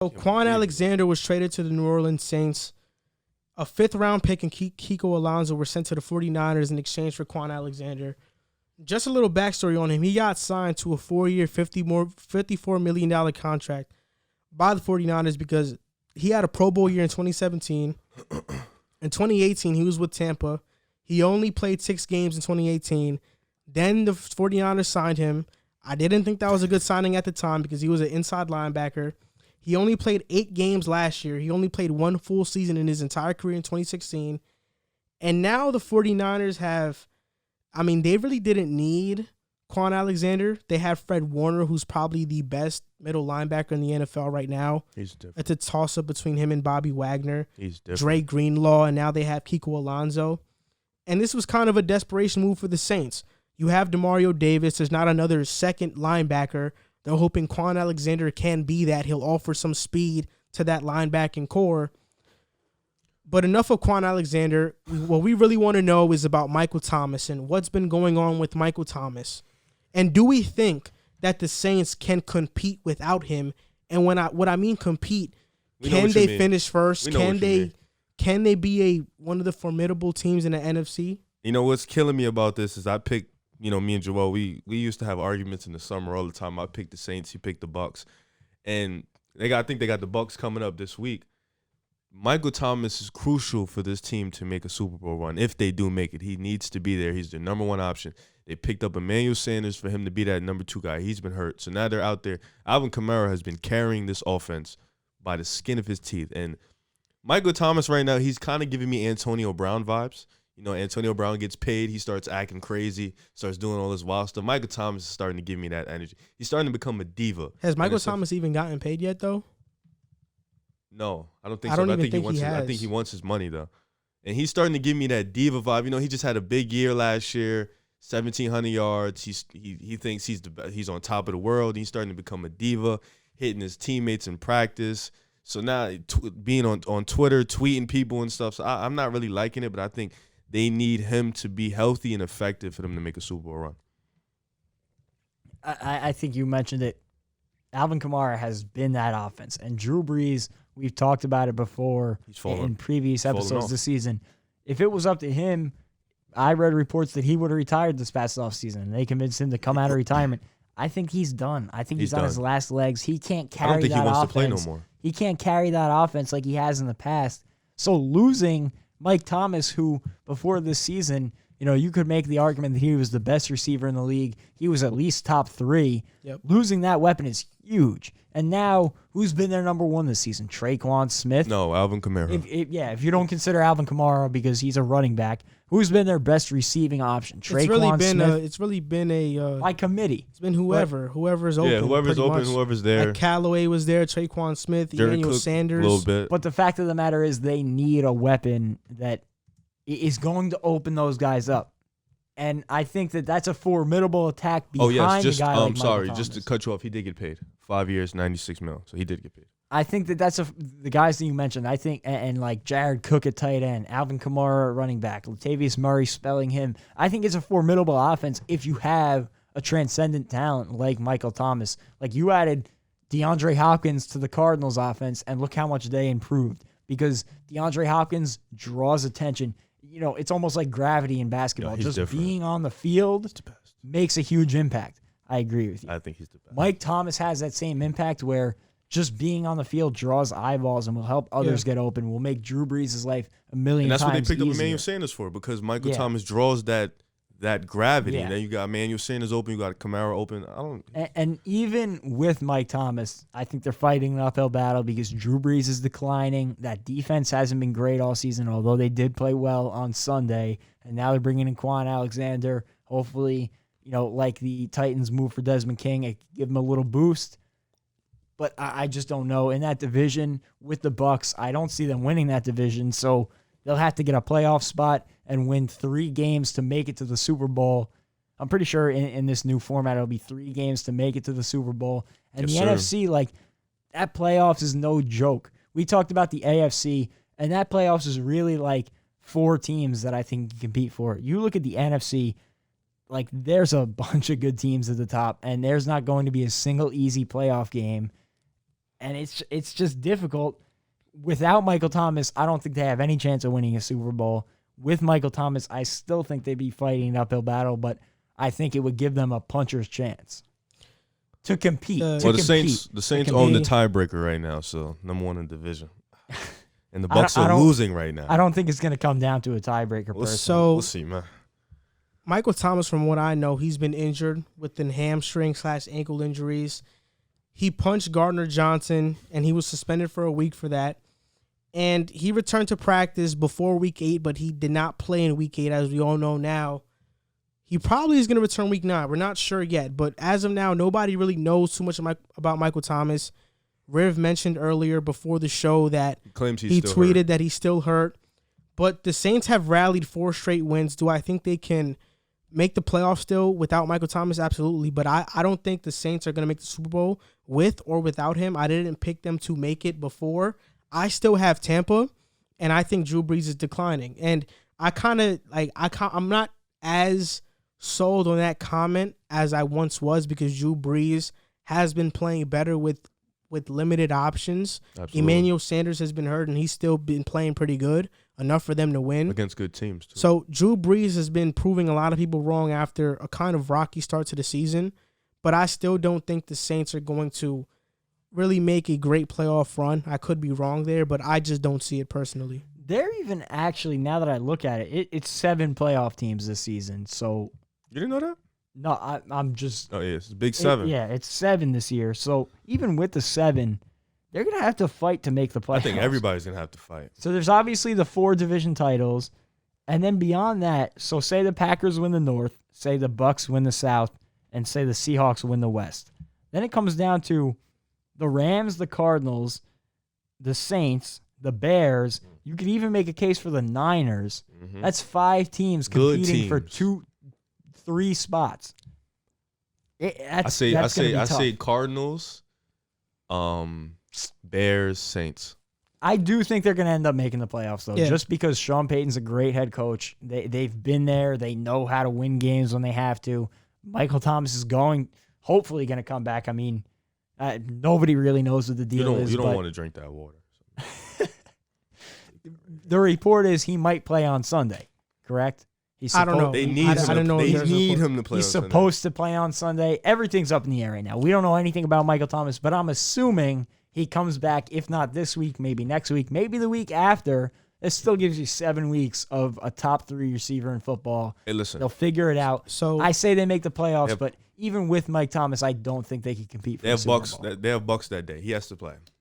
So Quan Alexander was traded to the New Orleans Saints. A 5th-round pick and Kiko Alonso were sent to the 49ers in exchange for Quan Alexander. Just a little backstory on him. He got signed to a 4-year, $54 million contract by the 49ers because he had a Pro Bowl year in 2017. In 2018, he was with Tampa. He only played 6 games in 2018. Then the 49ers signed him. I didn't think that was a good signing at the time because he was an inside linebacker. He only played 8 games last year. He only played 1 full season in his entire career in 2016. And now the 49ers they really didn't need Quan Alexander. They have Fred Warner, who's probably the best middle linebacker in the NFL right now. He's different. It's a toss-up between him and Bobby Wagner. He's different. Dre Greenlaw, and now they have Kiko Alonso. And this was kind of a desperation move for the Saints. You have DeMario Davis. There's not another second linebacker. They're hoping Quan Alexander can be that. He'll offer some speed to that linebacking core. But enough of Quan Alexander. What we really want to know is about Michael Thomas and what's been going on with Michael Thomas. And do we think that the Saints can compete without him? And what I mean compete, can they finish first? Can they be one of the formidable teams in the NFC? You know what's killing me about this is I picked, me and Joel, we used to have arguments in the summer all the time. I picked the Saints, he picked the Bucks. And I think they got the Bucks coming up this week. Michael Thomas is crucial for this team to make a Super Bowl run. If they do make it, he needs to be there. He's their number 1 option. They picked up Emmanuel Sanders for him to be that number 2 guy. He's been hurt. So now they're out there. Alvin Kamara has been carrying this offense by the skin of his teeth. And Michael Thomas right now, he's kind of giving me Antonio Brown vibes. Antonio Brown gets paid. He starts acting crazy, starts doing all this wild stuff. Michael Thomas is starting to give me that energy. He's starting to become a diva. Has Michael Thomas even gotten paid yet, though? No, I don't think so. I think he wants his money, though. And he's starting to give me that diva vibe. He just had a big year last year, 1,700 yards. He thinks he's on top of the world. He's starting to become a diva, hitting his teammates in practice. So now being on Twitter, tweeting people and stuff. So I'm not really liking it, but I think they need him to be healthy and effective for them to make a Super Bowl run. I think you mentioned it. Alvin Kamara has been that offense. And Drew Brees, we've talked about it before in previous episodes this season. If it was up to him, I read reports that he would have retired this past offseason, and they convinced him to come out of retirement. I think he's done. I think he's on his last legs. He can't carry that offense. I don't think he wants to play no more. He can't carry that offense like he has in the past. So losing Mike Thomas, who before this season, you could make the argument that he was the best receiver in the league. He was at least top 3. Yep. Losing that weapon is huge. And now, who's been their number 1 this season? Quan Smith? No, Alvin Kamara. If you don't consider Alvin Kamara because he's a running back, who's been their best receiving option? Quan Smith? It's really been by committee. It's been whoever's open. Yeah, whoever's open, whoever's there. Like Callaway was there, Quan Smith, Emmanuel Sanders. A little bit. But the fact of the matter is they need a weapon that is going to open those guys up. And I think that that's a formidable attack behind a guy like Michael Thomas. Just to cut you off, he did get paid. 5 years, $96 million. So he did get paid. I think that that's the guys that you mentioned. I think, and like Jared Cook at tight end, Alvin Kamara at running back, Latavius Murray spelling him. I think it's a formidable offense if you have a transcendent talent like Michael Thomas. Like you added DeAndre Hopkins to the Cardinals offense, and look how much they improved because DeAndre Hopkins draws attention. It's almost like gravity in basketball. Just different. Being on the field makes a huge impact. I agree with you. I think he's the best. Mike Thomas has that same impact where just being on the field draws eyeballs and will help others get open, will make Drew Brees' life a million times easier. And that's what they picked up Emmanuel Sanders for because Michael Thomas draws that gravity. Yeah. And then you got Emmanuel Sanders open, you got Kamara open. And even with Mike Thomas, I think they're fighting an uphill battle because Drew Brees is declining. That defense hasn't been great all season, although they did play well on Sunday. And now they're bringing in Quan Alexander. Hopefully, like the Titans move for Desmond King, it give him a little boost. But I just don't know. In that division with the Bucks, I don't see them winning that division. So they'll have to get a playoff spot and win 3 games to make it to the Super Bowl. I'm pretty sure in this new format, it'll be 3 games to make it to the Super Bowl. And the NFC, that playoffs is no joke. We talked about the AFC, and that playoffs is really 4 teams that I think can compete for it. You look at the NFC, there's a bunch of good teams at the top, and there's not going to be a single easy playoff game. And it's just difficult. Without Michael Thomas, I don't think they have any chance of winning a Super Bowl. With Michael Thomas, I still think they'd be fighting an uphill battle, but I think it would give them a puncher's chance to compete. The Saints own the tiebreaker right now, so number one in the division. And the Bucs are losing right now. I don't think it's going to come down to a tiebreaker. We'll see, man. Michael Thomas, from what I know, he's been injured with the hamstring/ankle injuries. He punched Gardner Johnson, and he was suspended for a week for that. And he returned to practice before Week 8, but he did not play in Week 8, as we all know now. He probably is going to return Week 9. We're not sure yet, but as of now, nobody really knows too much about Michael Thomas. Riv mentioned earlier before the show that he tweeted that he's still hurt. But the Saints have rallied 4 straight wins. Do I think they can make the playoffs still without Michael Thomas? Absolutely. But I don't think the Saints are going to make the Super Bowl with or without him. I didn't pick them to make it before. I still have Tampa, and I think Drew Brees is declining. And I'm not as sold on that comment as I once was, because Drew Brees has been playing better with limited options. Absolutely. Emmanuel Sanders has been hurt, and he's still been playing pretty good, enough for them to win. Against good teams, too. So Drew Brees has been proving a lot of people wrong after a kind of rocky start to the season, but I still don't think the Saints are going to really make a great playoff run. I could be wrong there, but I just don't see it personally. They're even actually, now that I look at it, it's 7 playoff teams this season. So you didn't know that? No, I'm just. Oh yeah, it's a big 7. It's 7 this year. So even with the 7, they're gonna have to fight to make the playoffs. I think everybody's gonna have to fight. So there's obviously the 4 division titles, and then beyond that, so say the Packers win the North, say the Bucs win the South, and say the Seahawks win the West. Then it comes down to the Rams, the Cardinals, the Saints, the Bears. You could even make a case for the Niners. Mm-hmm. That's 5 teams competing for 2-3 spots. I say Cardinals, Bears, Saints. I do think they're going to end up making the playoffs, though, just because Sean Payton's a great head coach. They've been there. They know how to win games when they have to. Michael Thomas is hopefully going to come back. I mean, nobody really knows what the deal is. You don't want to drink that water. So. The report is he might play on Sunday, correct? I don't know. They need him to play. He's supposed to play on Sunday. Everything's up in the air right now. We don't know anything about Michael Thomas, but I'm assuming he comes back, if not this week, maybe next week, maybe the week after. This still gives you 7 weeks of a top 3 receiver in football. Hey, listen. They'll figure it out. So I say they make the playoffs, but even with Mike Thomas, I don't think they can compete for the Super Bowl. They have Bucs that day. He has to play.